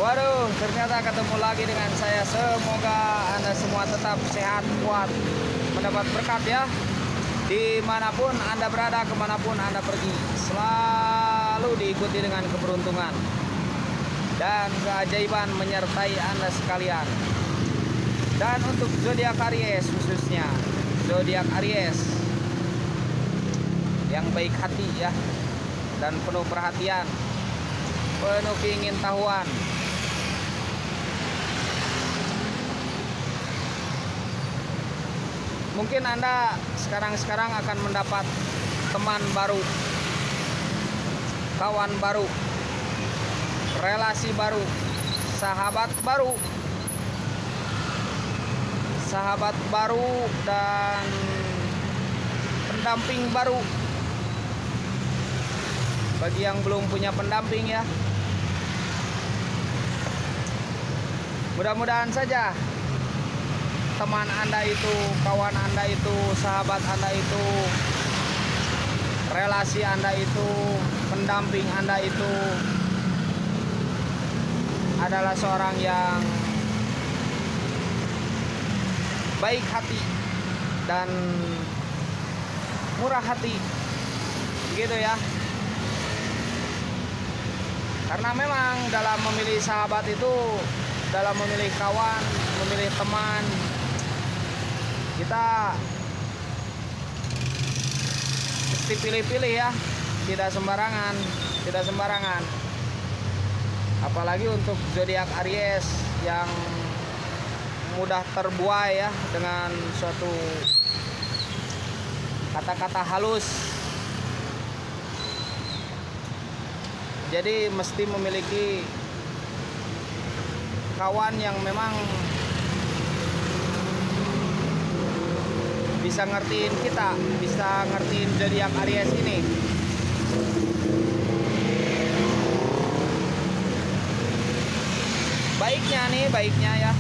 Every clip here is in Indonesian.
Waduh, ternyata ketemu lagi dengan saya. Semoga Anda semua tetap sehat, kuat, mendapat berkat ya. Dimanapun Anda berada, kemanapun Anda pergi, selalu diikuti dengan keberuntungan dan keajaiban menyertai Anda sekalian. Dan untuk zodiak Aries khususnya, zodiak Aries yang baik hati ya, dan penuh perhatian, penuh keingintahuan. Mungkin Anda sekarang akan mendapat teman baru, kawan baru, relasi baru, sahabat baru, dan pendamping baru. Bagi yang belum punya pendamping ya, mudah-mudahan saja teman Anda itu, kawan Anda itu, sahabat Anda itu, relasi Anda itu, pendamping Anda itu adalah seorang yang baik hati dan murah hati, gitu ya. Karena memang dalam memilih sahabat itu, dalam memilih kawan, memilih teman, kita mesti pilih-pilih ya, tidak sembarangan. Apalagi untuk zodiak Aries yang mudah terbuai ya dengan suatu kata-kata halus. Jadi mesti memiliki kawan yang memang bisa ngertiin kita, bisa ngertiin zodiak Aries ini. Baiknya ya,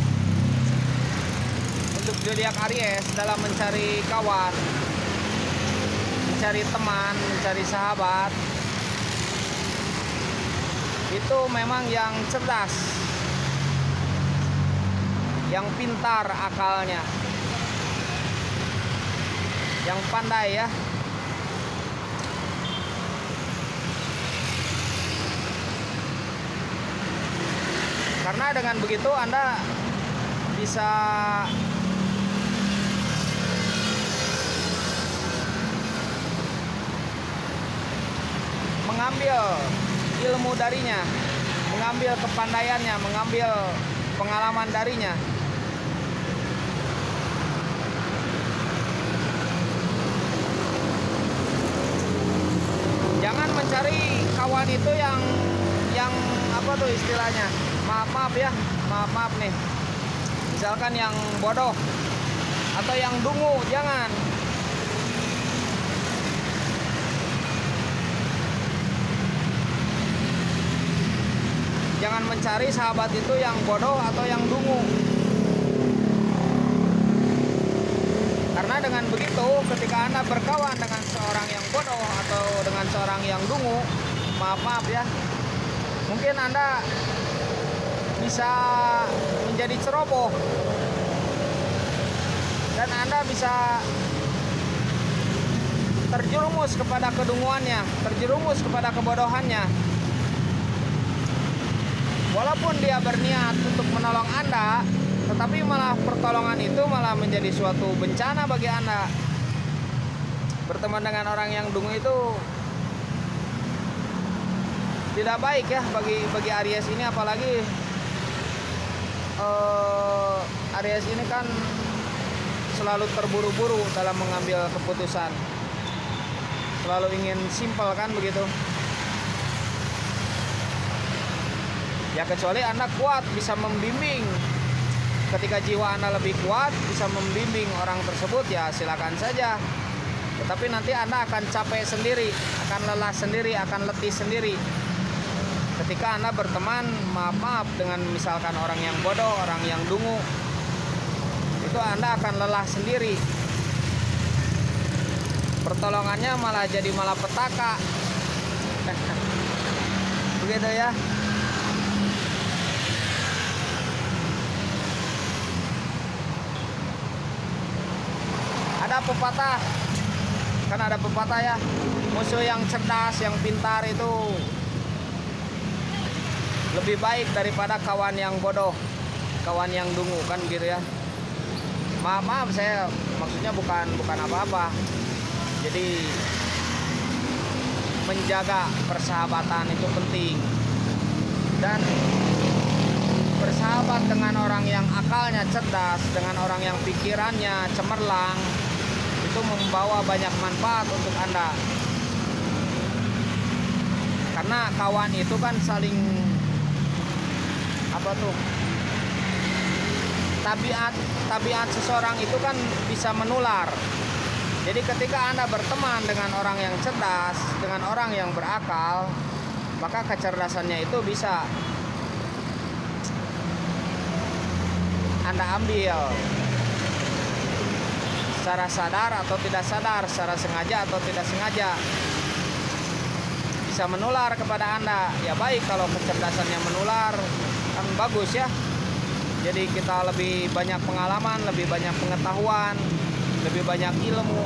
untuk zodiak Aries dalam mencari kawan, mencari teman, mencari sahabat, itu memang yang cerdas, yang pintar akalnya, yang pandai ya. Karena dengan begitu Anda bisa mengambil ilmu darinya, mengambil kepandaiannya, mengambil pengalaman darinya. Jangan mencari kawan itu yang apa tuh istilahnya? Maaf nih. Misalkan yang bodoh atau yang dungu, jangan. Jangan mencari sahabat itu yang bodoh atau yang dungu. Karena dengan begitu, ketika Anda berkawan dengan seorang yang bodoh atau dengan seorang yang dungu, maaf ya, mungkin Anda bisa menjadi ceroboh dan Anda bisa terjerumus kepada kedunguannya, terjerumus kepada kebodohannya. Walaupun dia berniat untuk menolong Anda, tetapi malah pertolongan itu malah menjadi suatu bencana bagi Anda. Berteman dengan orang yang dungu itu tidak baik ya bagi Aries ini, apalagi Aries ini kan selalu terburu-buru dalam mengambil keputusan, selalu ingin simpel kan begitu ya. Kecuali Anda kuat, bisa membimbing. Ketika jiwa Anda lebih kuat, bisa membimbing orang tersebut, ya silakan saja. Tetapi nanti Anda akan capek sendiri, akan lelah sendiri, akan letih sendiri. Ketika Anda berteman, maaf dengan misalkan orang yang bodoh, orang yang dungu, itu Anda akan lelah sendiri. Pertolongannya malah jadi malapetaka. Begitu ya. pepatah, kan ada pepatah ya, musuh yang cerdas, yang pintar itu lebih baik daripada kawan yang bodoh, kawan yang dungu, kan gitu ya. Maaf, saya maksudnya bukan apa-apa. Jadi menjaga persahabatan itu penting, dan bersahabat dengan orang yang akalnya cerdas, dengan orang yang pikirannya cemerlang, itu membawa banyak manfaat untuk Anda. Karena kawan itu kan saling tabiat seseorang itu kan bisa menular. Jadi ketika Anda berteman dengan orang yang cerdas, dengan orang yang berakal, maka kecerdasannya itu bisa Anda ambil secara sadar atau tidak sadar, secara sengaja atau tidak sengaja, bisa menular kepada Anda. Ya baik, kalau kecerdasannya menular kan bagus ya. Jadi kita lebih banyak pengalaman, lebih banyak pengetahuan, lebih banyak ilmu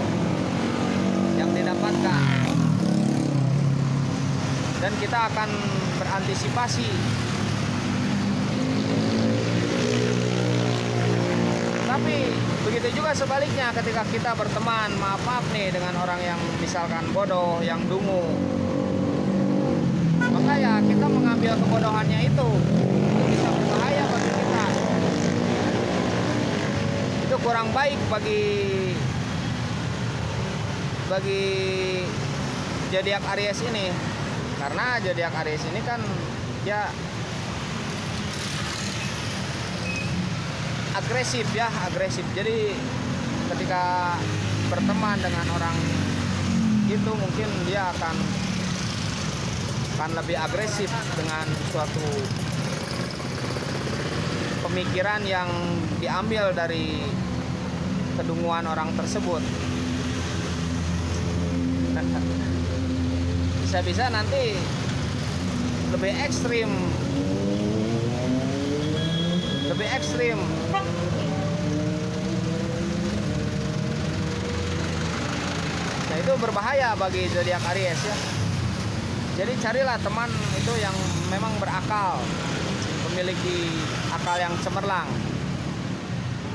yang didapatkan, dan kita akan berantisipasi. Tapi begitu juga sebaliknya, ketika kita berteman, maaf nih, dengan orang yang misalkan bodoh, yang dungu, maka ya kita mengambil kebodohannya itu bisa berbahaya bagi kita. Itu kurang baik bagi zodiak Aries ini, karena zodiak Aries ini kan dia agresif. Jadi ketika berteman dengan orang itu, mungkin dia akan lebih agresif dengan suatu pemikiran yang diambil dari kedunguan orang tersebut. Bisa-bisa nanti lebih ekstrim. Nah, itu berbahaya bagi zodiak Aries ya. Jadi carilah teman itu yang memang berakal, memiliki akal yang cemerlang.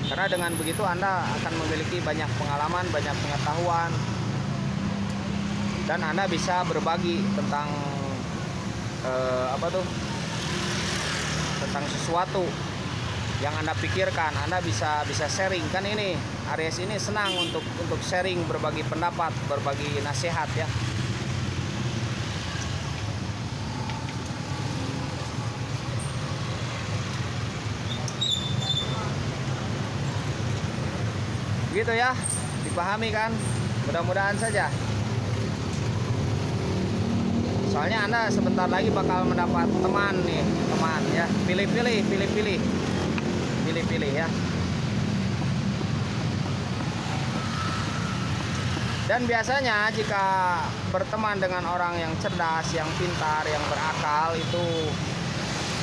Karena dengan begitu Anda akan memiliki banyak pengalaman, banyak pengetahuan, dan Anda bisa berbagi tentang tentang sesuatu yang Anda pikirkan. Anda bisa sharing, kan ini Aries ini senang untuk sharing, berbagi pendapat, berbagi nasihat ya. Gitu ya, dipahami kan? Mudah-mudahan saja. Soalnya Anda sebentar lagi bakal mendapat teman ya. Pilih-pilih ya. Dan biasanya jika berteman dengan orang yang cerdas, yang pintar, yang berakal, itu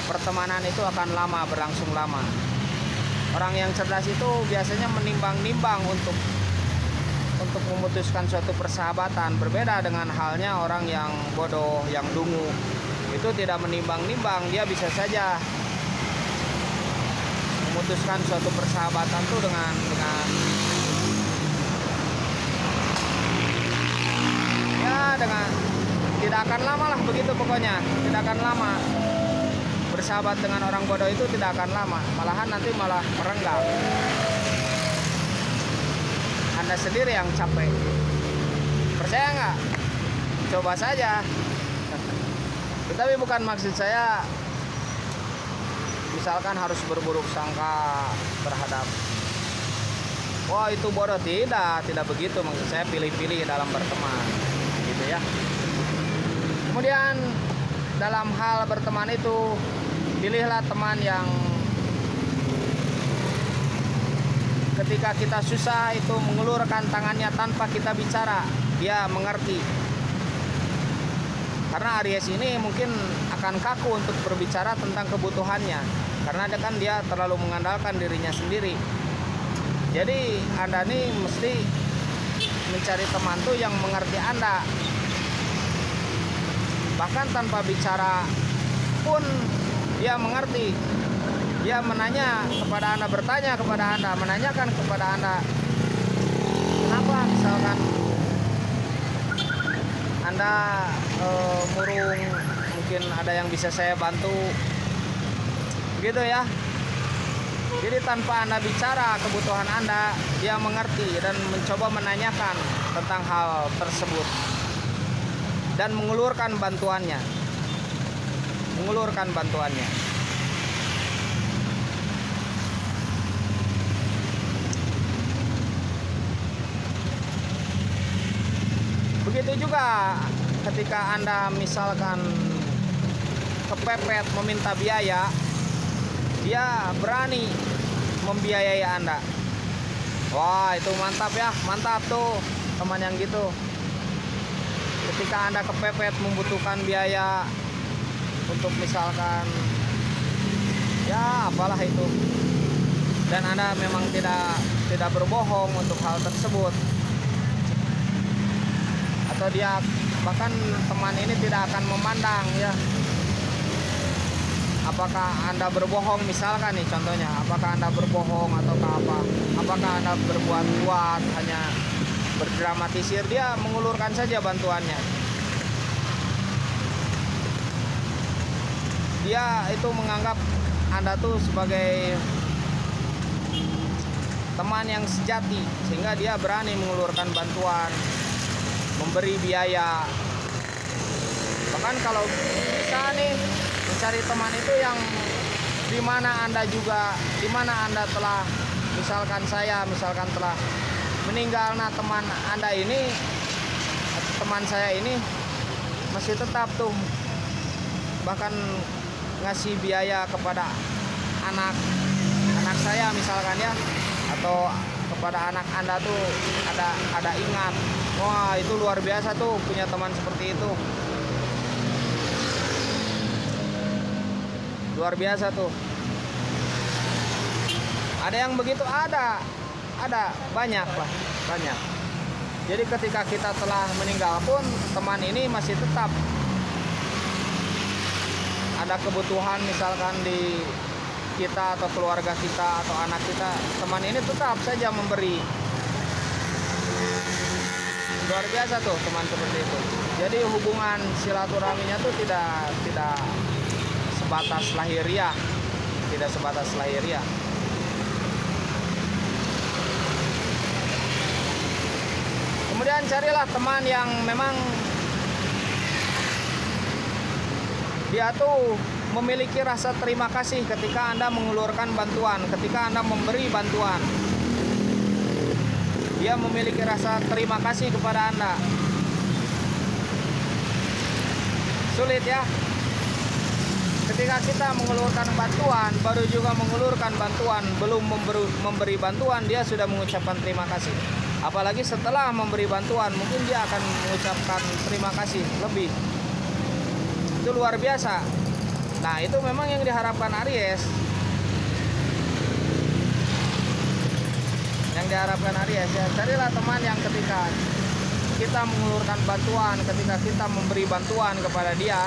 pertemanan itu akan lama, berlangsung lama. Orang yang cerdas itu biasanya menimbang-nimbang untuk memutuskan suatu persahabatan. Berbeda dengan halnya orang yang bodoh, yang dungu. Itu tidak menimbang-nimbang, dia bisa saja memutuskan suatu persahabatan itu dengan tidak akan lama lah, begitu pokoknya. Tidak akan lama. Bersahabat dengan orang bodoh itu tidak akan lama, malahan nanti malah merenggang. Anda sendiri yang capek. Percaya nggak? Coba saja. Tapi bukan maksud saya misalkan harus berburuk sangka terhadap wah itu bodoh, tidak begitu maksud saya. Pilih-pilih dalam berteman, gitu ya. Kemudian dalam hal berteman itu, pilihlah teman yang ketika kita susah itu mengulurkan tangannya tanpa kita bicara, dia mengerti. Karena Aries ini mungkin akan kaku untuk berbicara tentang kebutuhannya, karena dia terlalu mengandalkan dirinya sendiri. Jadi Anda nih mesti mencari teman tuh yang mengerti Anda. Bahkan tanpa bicara pun dia mengerti. Dia menanya kepada Anda, bertanya kepada Anda, menanyakan kepada Anda, kenapa misalkan Anda murung, mungkin ada yang bisa saya bantu, gitu ya. Jadi tanpa Anda bicara kebutuhan Anda, dia mengerti dan mencoba menanyakan tentang hal tersebut dan mengulurkan bantuannya. Begitu juga ketika Anda misalkan kepepet meminta biaya, dia berani membiayai Anda. Wah, itu mantap ya, mantap tuh teman yang gitu. Ketika Anda kepepet membutuhkan biaya untuk misalkan ya apalah itu, dan Anda memang tidak berbohong untuk hal tersebut, atau dia bahkan teman ini tidak akan memandang ya apakah Anda berbohong, misalkan nih contohnya, apakah Anda berbohong atau apa, apakah Anda berbuat kuat, hanya berdramatisir, dia mengulurkan saja bantuannya. Dia itu menganggap Anda tuh sebagai teman yang sejati, sehingga dia berani mengulurkan bantuan, memberi biaya. Bahkan kalau bisa nih mencari teman itu yang dimana Anda telah, misalkan telah meninggal, nah teman Anda ini, teman saya ini masih tetap tuh bahkan ngasih biaya kepada anak saya misalkan ya, atau kepada anak Anda tuh ada ingat. Wah, itu luar biasa tuh punya teman seperti itu. Luar biasa tuh. Ada yang begitu, ada banyak. Jadi ketika kita telah meninggal pun teman ini masih tetap ada kebutuhan, misalkan di kita atau keluarga kita atau anak kita, teman ini tetap saja memberi. Luar biasa tuh teman seperti itu. Jadi hubungan silaturahminya tuh tidak sebatas lahiriah, Kemudian carilah teman yang memang dia tuh memiliki rasa terima kasih ketika Anda mengulurkan bantuan, ketika Anda memberi bantuan. Dia memiliki rasa terima kasih kepada Anda. Sulit ya. Ketika kita mengulurkan bantuan, baru juga mengulurkan bantuan, belum memberi bantuan, dia sudah mengucapkan terima kasih. Apalagi setelah memberi bantuan, mungkin dia akan mengucapkan terima kasih lebih. Itu luar biasa. Nah, itu memang yang diharapkan Aries. Ya, carilah teman yang ketika kita mengulurkan bantuan, ketika kita memberi bantuan kepada dia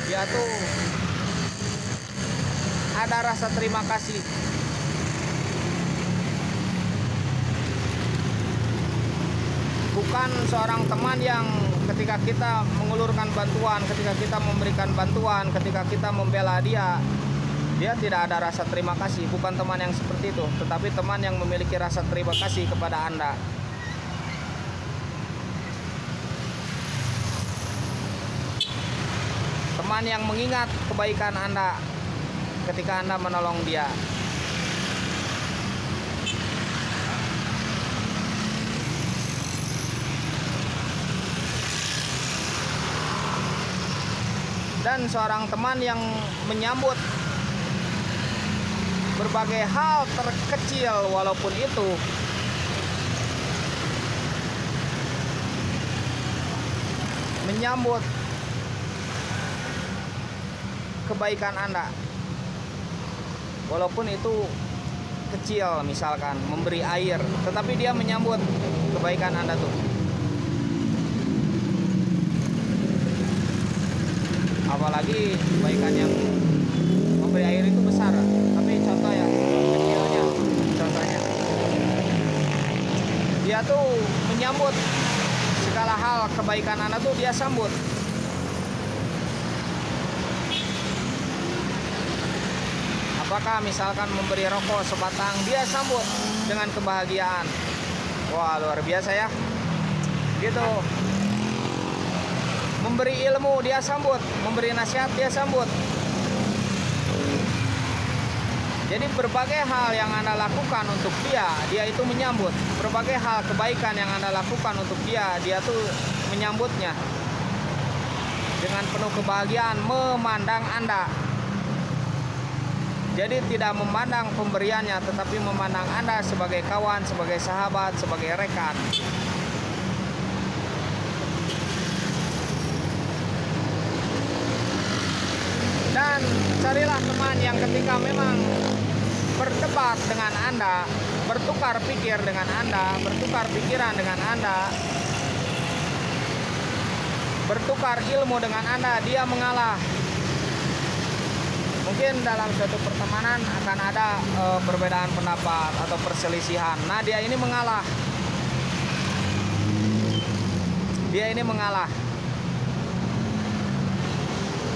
tuh ada rasa terima kasih. Bukan seorang teman yang ketika kita mengulurkan bantuan, ketika kita memberikan bantuan, ketika kita membela dia tidak ada rasa terima kasih. Bukan teman yang seperti itu, tetapi teman yang memiliki rasa terima kasih kepada Anda. Teman yang mengingat kebaikan Anda ketika Anda menolong dia. Dan seorang teman yang menyambut berbagai hal terkecil walaupun itu menyambut kebaikan Anda, walaupun itu kecil misalkan, memberi air, tetapi dia menyambut kebaikan Anda tuh. Apalagi kebaikan yang memberi air itu besar, tapi contoh ya kecilnya, contohnya dia tuh menyambut segala hal kebaikan Anda tuh dia sambut. Apakah misalkan memberi rokok sebatang, dia sambut dengan kebahagiaan. Wah, luar biasa ya. Gitu. Memberi ilmu dia sambut, memberi nasihat dia sambut. Jadi berbagai hal yang Anda lakukan untuk dia itu menyambut. Berbagai hal kebaikan yang Anda lakukan untuk dia tuh menyambutnya. Dengan penuh kebahagiaan memandang Anda. Jadi tidak memandang pemberiannya, tetapi memandang Anda sebagai kawan, sebagai sahabat, sebagai rekan. Dan carilah teman yang ketika memang berdebat dengan Anda, bertukar pikir dengan Anda, bertukar pikiran dengan Anda, bertukar ilmu dengan Anda, dia mengalah. Mungkin dalam suatu pertemanan akan ada perbedaan pendapat atau perselisihan. Nah, dia ini mengalah. Dia ini mengalah.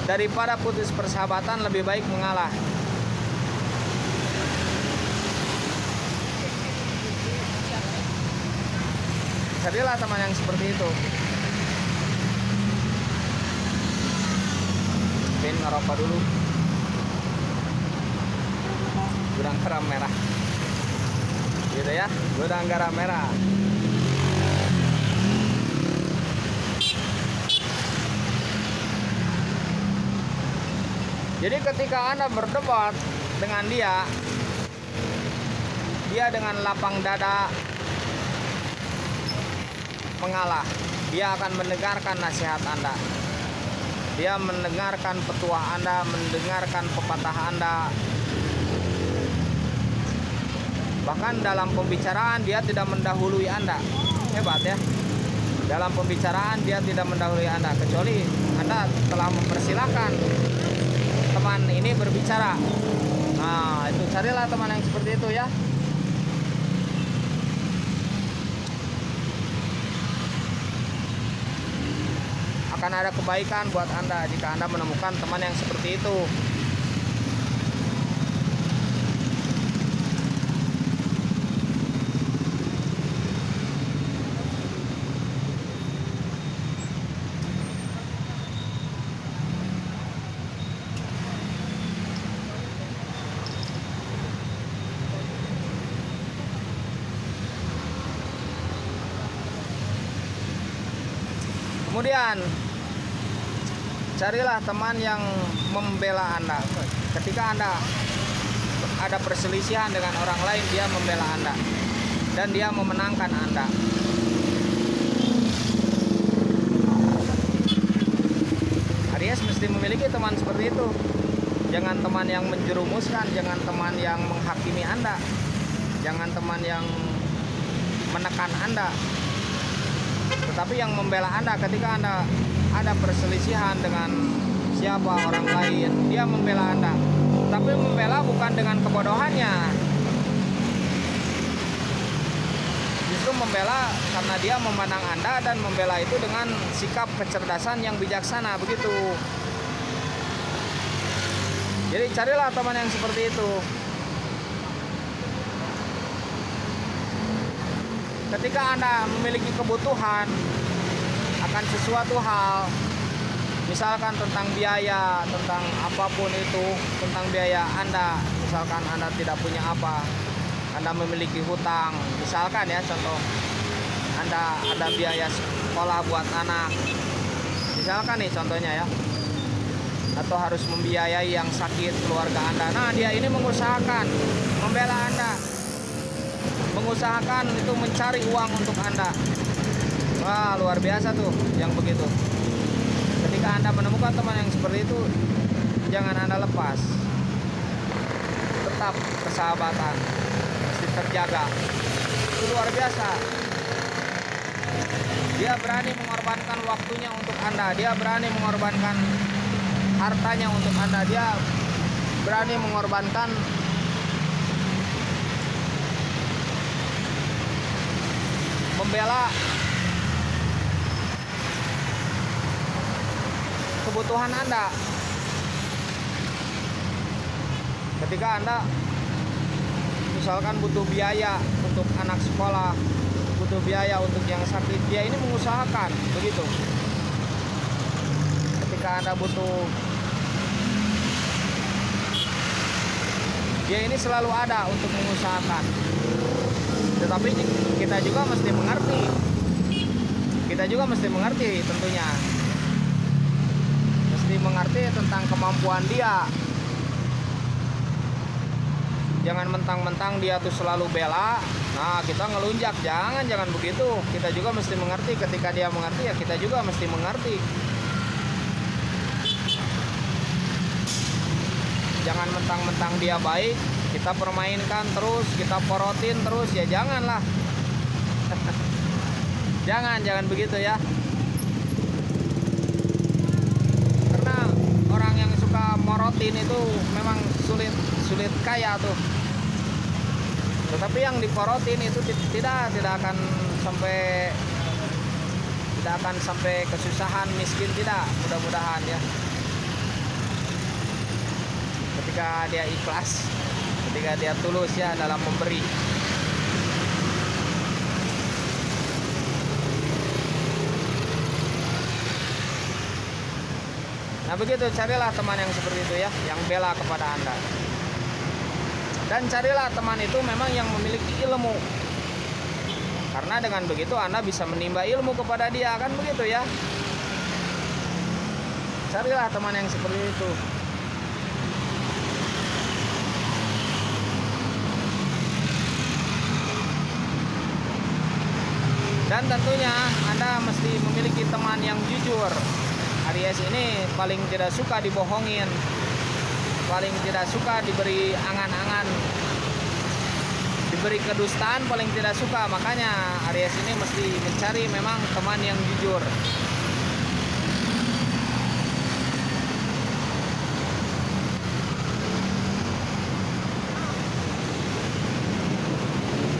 Daripada putus persahabatan, lebih baik mengalah. Carilah teman yang seperti itu. Pin ngerokok dulu. Gudang garam merah. Gitu ya, gudang garam merah. Jadi ketika Anda berdebat dengan dia dengan lapang dada mengalah. Dia akan mendengarkan nasihat Anda. Dia mendengarkan petuah Anda, mendengarkan pepatah Anda. Bahkan dalam pembicaraan dia tidak mendahului Anda. Hebat ya. Dalam pembicaraan dia tidak mendahului Anda, kecuali Anda telah mempersilahkan teman ini berbicara. Nah, itu carilah teman yang seperti itu ya. Akan ada kebaikan buat Anda jika Anda menemukan teman yang seperti itu. Kemudian carilah teman yang membela Anda. Ketika Anda ada perselisihan dengan orang lain, dia membela Anda dan dia memenangkan Anda. Aries mesti memiliki teman seperti itu. Jangan teman yang menjerumuskan, jangan teman yang menghakimi Anda, jangan teman yang menekan Anda, tetapi yang membela Anda ketika Anda ada perselisihan dengan siapa orang lain, dia membela Anda. Tapi membela bukan dengan kebodohannya. Justru membela karena dia memandang Anda, dan membela itu dengan sikap kecerdasan yang bijaksana, begitu. Jadi carilah teman yang seperti itu. Ketika Anda memiliki kebutuhan akan sesuatu hal, misalkan tentang biaya, tentang apapun itu, tentang biaya Anda, misalkan Anda tidak punya apa, Anda memiliki hutang, misalkan ya contoh, Anda ada biaya sekolah buat anak, misalkan nih contohnya ya, atau harus membiayai yang sakit keluarga Anda. Nah, dia ini mengusahakan membela Anda, mengusahakan itu mencari uang untuk Anda. Wah, luar biasa tuh yang begitu. Ketika Anda menemukan teman yang seperti itu, jangan Anda lepas. Tetap persahabatan. terjaga. Itu luar biasa. Dia berani mengorbankan waktunya untuk Anda, dia berani mengorbankan hartanya untuk Anda, dia berani mengorbankan membela kebutuhan Anda. Ketika Anda misalkan butuh biaya untuk anak sekolah, butuh biaya untuk yang sakit, dia ini mengusahakan begitu. Ketika Anda butuh, dia ini selalu ada untuk mengusahakan. Tetapi kita juga mesti mengerti, tentunya mesti mengerti tentang kemampuan dia. Jangan mentang-mentang dia tuh selalu bela, nah kita ngelunjak. Jangan begitu. Kita juga mesti mengerti. Ketika dia mengerti, ya kita juga mesti mengerti. Jangan mentang-mentang dia baik, kita permainkan terus, kita porotin terus, ya janganlah. Jangan begitu ya. Karena orang yang suka morotin itu memang sulit kaya tuh. Tetapi yang diporotin itu tidak akan sampai kesusahan, miskin, tidak, mudah-mudahan ya. Ketika dia ikhlas, ketika dia tulus ya dalam memberi. Nah begitu, carilah teman yang seperti itu ya, yang bela kepada Anda. Dan carilah teman itu memang yang memiliki ilmu. Karena dengan begitu Anda bisa menimba ilmu kepada dia, kan begitu ya. Carilah teman yang seperti itu. Dan tentunya Anda mesti memiliki teman yang jujur. Aries ini paling tidak suka dibohongin, paling tidak suka diberi angan-angan, diberi kedustaan, paling tidak suka. Makanya Aries ini mesti mencari memang teman yang jujur.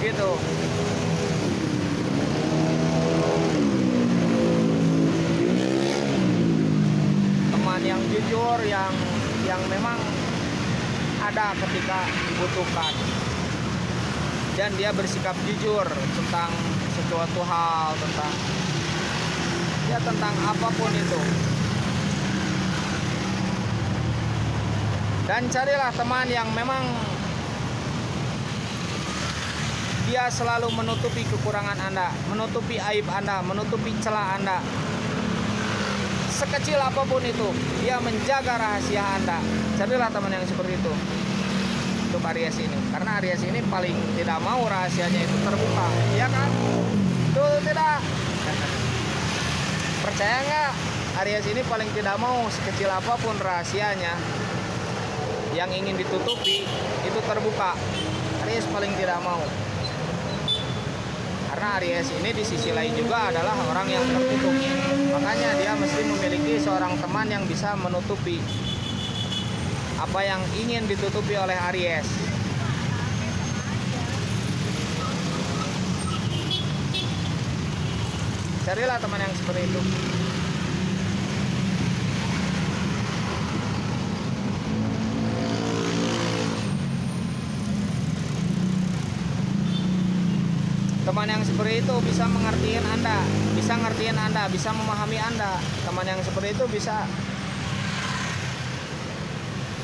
Gitu. Teman yang jujur, yang memang ada ketika dibutuhkan, dan dia bersikap jujur tentang sesuatu hal, tentang apapun itu. Dan carilah teman yang memang dia selalu menutupi kekurangan Anda, menutupi aib Anda, menutupi celah Anda. Sekecil apapun itu, dia menjaga rahasia Anda. Carilah teman yang seperti itu untuk Aries ini. Karena Aries ini paling tidak mau rahasianya itu terbuka, ya kan? Betul tidak? Percaya nggak? Aries ini paling tidak mau sekecil apapun rahasianya yang ingin ditutupi itu terbuka. Aries paling tidak mau. Karena Aries ini di sisi lain juga adalah orang yang tertutup. Makanya dia mesti memiliki seorang teman yang bisa menutupi apa yang ingin ditutupi oleh Aries. Carilah teman yang seperti itu. Teman yang seperti itu bisa mengertiin Anda, bisa memahami Anda. Teman yang seperti itu bisa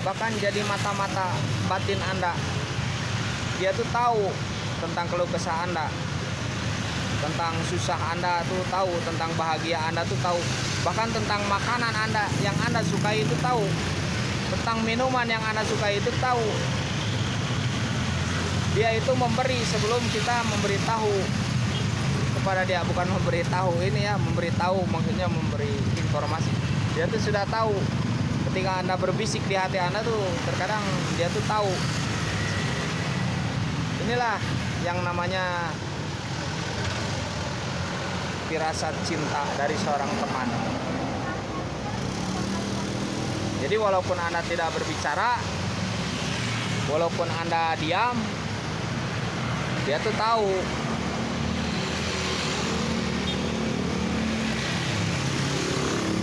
bahkan jadi mata-mata batin Anda. Dia tuh tahu tentang keluh kesah Anda, tentang susah Anda tuh tahu, tentang bahagia Anda tuh tahu, bahkan tentang makanan Anda yang Anda sukai itu tahu, tentang minuman yang Anda sukai itu tahu. Dia itu memberi sebelum kita memberitahu kepada dia, bukan memberitahu ini ya, memberitahu maksudnya memberi informasi. Dia tuh sudah tahu. Ketika Anda berbisik di hati Anda tuh terkadang dia tuh tahu. Inilah yang namanya firasat cinta dari seorang teman. Jadi walaupun Anda tidak berbicara, walaupun Anda diam, dia tuh tahu.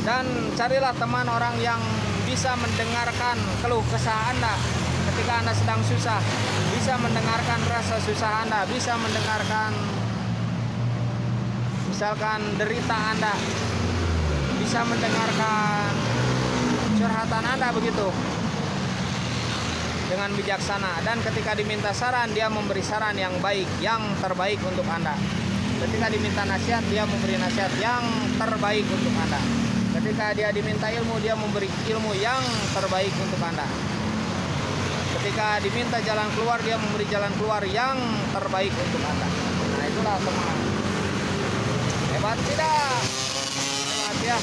Dan carilah teman orang yang bisa mendengarkan keluh kesah Anda ketika Anda sedang susah, bisa mendengarkan rasa susah Anda, bisa mendengarkan misalkan derita Anda, bisa mendengarkan curhatan Anda begitu dengan bijaksana. Dan ketika diminta saran, dia memberi saran yang baik, yang terbaik untuk Anda. Ketika diminta nasihat, dia memberi nasihat yang terbaik untuk Anda. Ketika dia diminta ilmu, dia memberi ilmu yang terbaik untuk Anda. Ketika diminta jalan keluar, dia memberi jalan keluar yang terbaik untuk Anda. Nah, itulah teman. Hebat tidak? Hebat ya.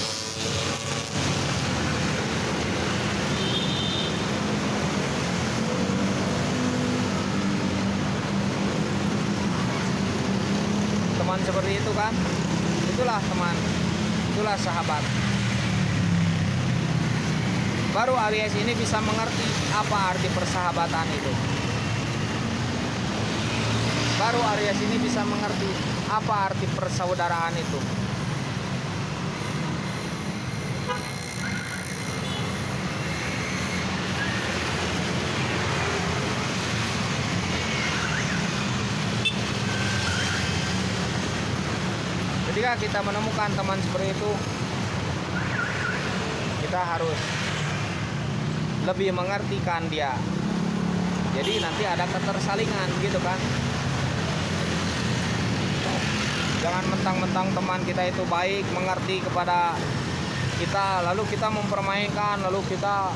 Teman seperti itu kan? Itulah teman. Itulah sahabat. Baru Aries ini bisa mengerti apa arti persahabatan itu. Baru Aries ini bisa mengerti apa arti persaudaraan itu. Ketika kita menemukan teman seperti itu, kita harus lebih mengertikan dia. Jadi nanti ada ketersalingan gitu kan. Jangan mentang-mentang teman kita itu baik, mengerti kepada kita, lalu kita mempermainkan, lalu kita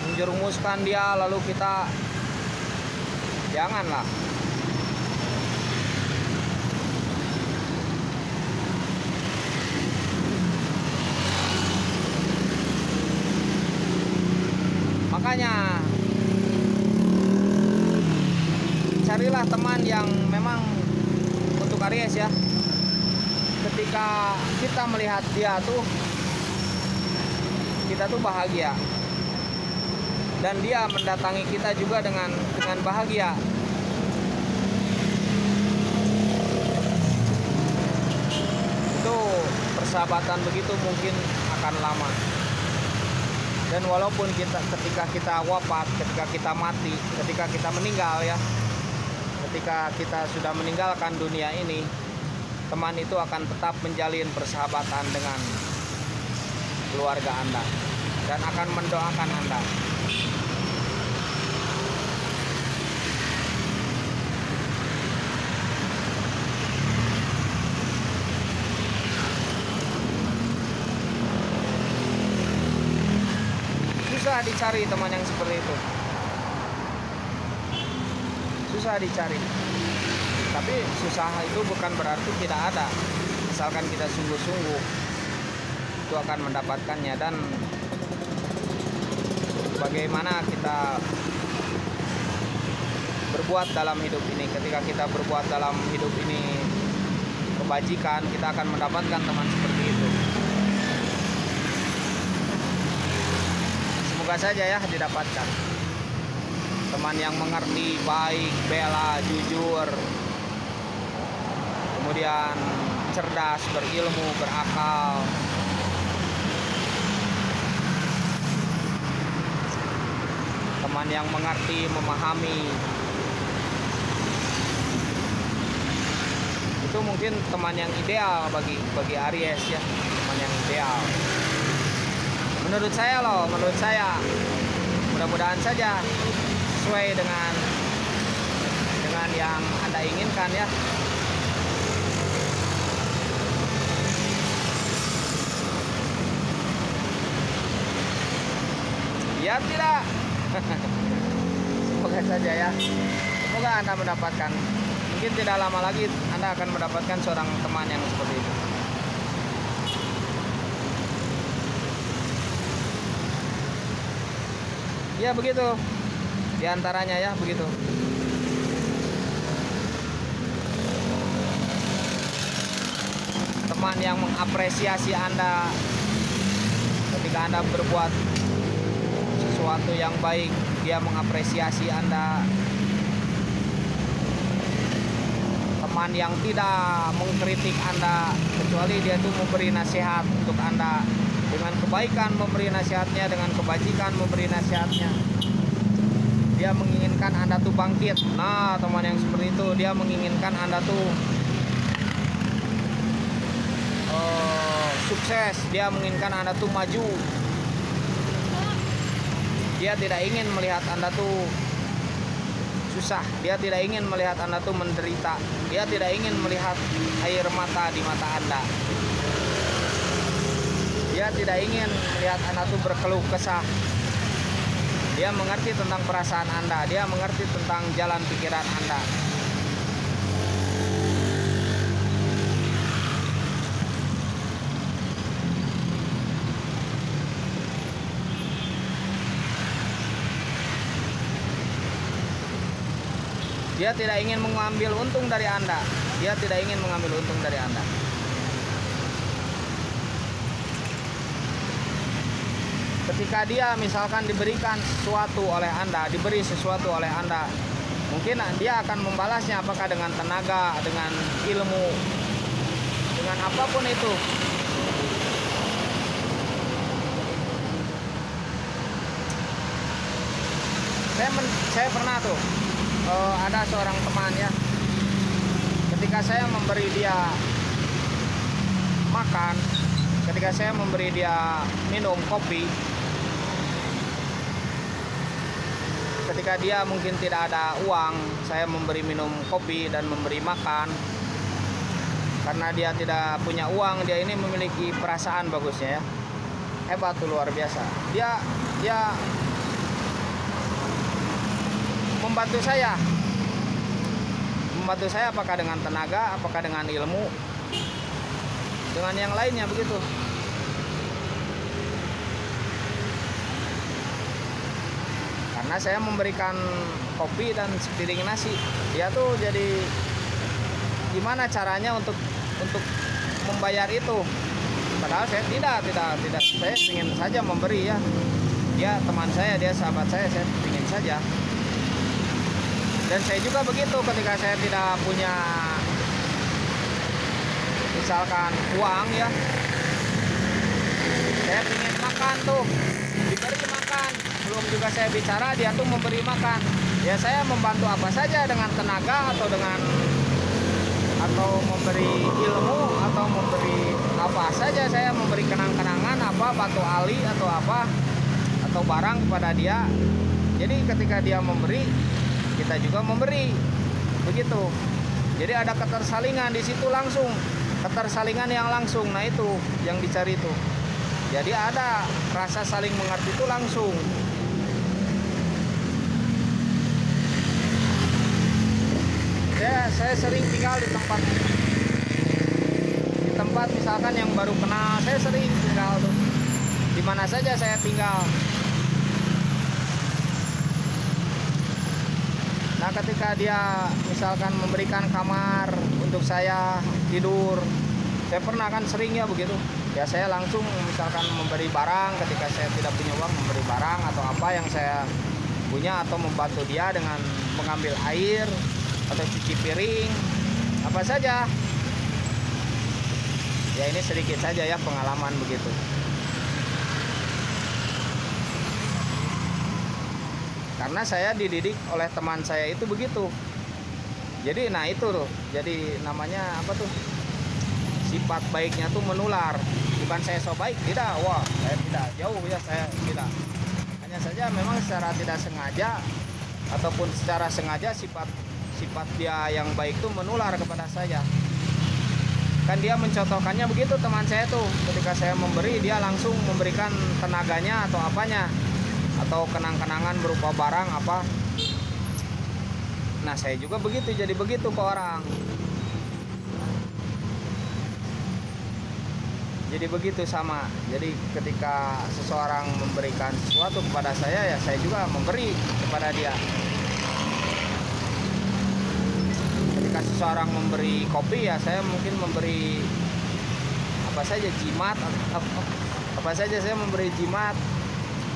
menjerumuskan dia, lalu kita, janganlah. Makanya carilah teman yang memang untuk Aries ya. Ketika kita melihat dia tuh, kita tuh bahagia. Dan dia mendatangi kita juga dengan bahagia. Itu persahabatan begitu mungkin akan lama. Dan walaupun ketika kita wafat, ketika kita mati, ketika kita meninggal ya, ketika kita sudah meninggalkan dunia ini, teman itu akan tetap menjalin persahabatan dengan keluarga Anda dan akan mendoakan Anda. Susah dicari teman yang seperti itu. Susah dicari. Tapi susah itu bukan berarti tidak ada. Misalkan kita sungguh-sungguh, itu akan mendapatkannya. Dan bagaimana kita berbuat dalam hidup ini. Ketika kita berbuat dalam hidup ini kebajikan, kita akan mendapatkan teman seperti itu. Semoga saja ya didapatkan teman yang mengerti, baik, bela, jujur, kemudian cerdas, berilmu, berakal, teman yang mengerti, memahami. Itu mungkin teman yang ideal bagi Aries ya, teman yang ideal. Menurut saya loh, menurut saya. Mudah-mudahan saja sesuai dengan yang Anda inginkan ya. Ya tidak. Semoga saja ya. Semoga Anda mendapatkan. Mungkin tidak lama lagi Anda akan mendapatkan seorang teman yang seperti itu. Ya begitu, di antaranya ya begitu. teman yang mengapresiasi Anda ketika Anda berbuat sesuatu yang baik, dia mengapresiasi Anda. Teman yang tidak mengkritik Anda, kecuali dia tuh memberi nasihat untuk Anda, dengan kebaikan memberi nasihatnya, dengan kebajikan memberi nasihatnya. Dia menginginkan Anda tuh bangkit. Nah, teman yang seperti itu, dia menginginkan Anda tuh sukses. Dia menginginkan Anda tuh maju. Dia tidak ingin melihat Anda tuh susah. Dia tidak ingin melihat Anda tuh menderita. Dia tidak ingin melihat air mata di mata Anda. Dia tidak ingin melihat Anda tuh berkeluh kesah. Dia mengerti tentang perasaan Anda. Dia mengerti tentang jalan pikiran Anda. Dia tidak ingin mengambil untung dari Anda. Dia tidak ingin mengambil untung dari Anda. Ketika dia misalkan diberikan sesuatu oleh Anda, diberi sesuatu oleh Anda, mungkin dia akan membalasnya apakah dengan tenaga, dengan ilmu, dengan apapun itu. Saya pernah tuh ada seorang teman ya, ketika saya memberi dia makan, ketika saya memberi dia minum kopi, ketika dia mungkin tidak ada uang, saya memberi minum kopi dan memberi makan. Karena dia tidak punya uang, dia ini memiliki perasaan bagusnya ya, hebat tuh, luar biasa. Dia membantu saya apakah dengan tenaga, apakah dengan ilmu, dengan yang lainnya begitu. Karena saya memberikan kopi dan sepiring nasi, dia tuh jadi gimana caranya untuk membayar itu. Padahal saya tidak, saya ingin saja memberi ya. Dia teman saya, dia sahabat saya ingin saja. Dan saya juga begitu, ketika saya tidak punya misalkan uang ya, saya ingin makan tuh, diberi makan. Belum juga saya bicara, dia tuh memberi makan. Ya saya membantu apa saja, dengan tenaga atau memberi ilmu atau memberi apa saja. Saya memberi kenang-kenangan, apa, batu ali atau apa, atau barang kepada dia. Jadi ketika dia memberi, kita juga memberi, begitu. Jadi ada ketersalingan di situ langsung, ketersalingan yang langsung. Nah itu yang dicari itu. Jadi ada rasa saling mengerti itu langsung. Saya sering tinggal di tempat misalkan yang baru kenal, saya sering tinggal tuh. Di mana saja saya tinggal. Nah ketika dia misalkan memberikan kamar untuk saya tidur, saya pernah kan sering ya begitu. Ya saya langsung misalkan memberi barang, ketika saya tidak punya uang memberi barang atau apa yang saya punya, atau membantu dia dengan mengambil air atau cuci piring, apa saja. Ya ini sedikit saja ya pengalaman begitu. Karena saya dididik oleh teman saya itu begitu. Jadi nah itu tuh, jadi namanya apa tuh, sifat baiknya tuh menular. Bukan saya so baik, tidak, wah saya tidak, jauh ya, saya tidak. Hanya saja memang secara tidak sengaja ataupun secara sengaja sifat dia yang baik tuh menular kepada saya. Kan dia mencontohkannya begitu, teman saya tuh, ketika saya memberi, dia langsung memberikan tenaganya atau apanya, atau kenang-kenangan berupa barang apa. Nah saya juga begitu, jadi begitu ke orang. Jadi begitu sama. Jadi ketika seseorang memberikan sesuatu kepada saya, ya saya juga memberi kepada dia. Ketika seseorang memberi kopi, ya saya mungkin memberi apa saja, jimat apa saja, saya memberi jimat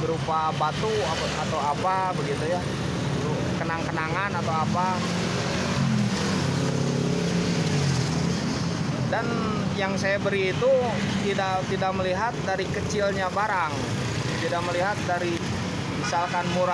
berupa batu atau apa begitu ya, kenang-kenangan atau apa. Dan yang saya beri itu tidak melihat dari kecilnya barang, tidak melihat dari misalkan murah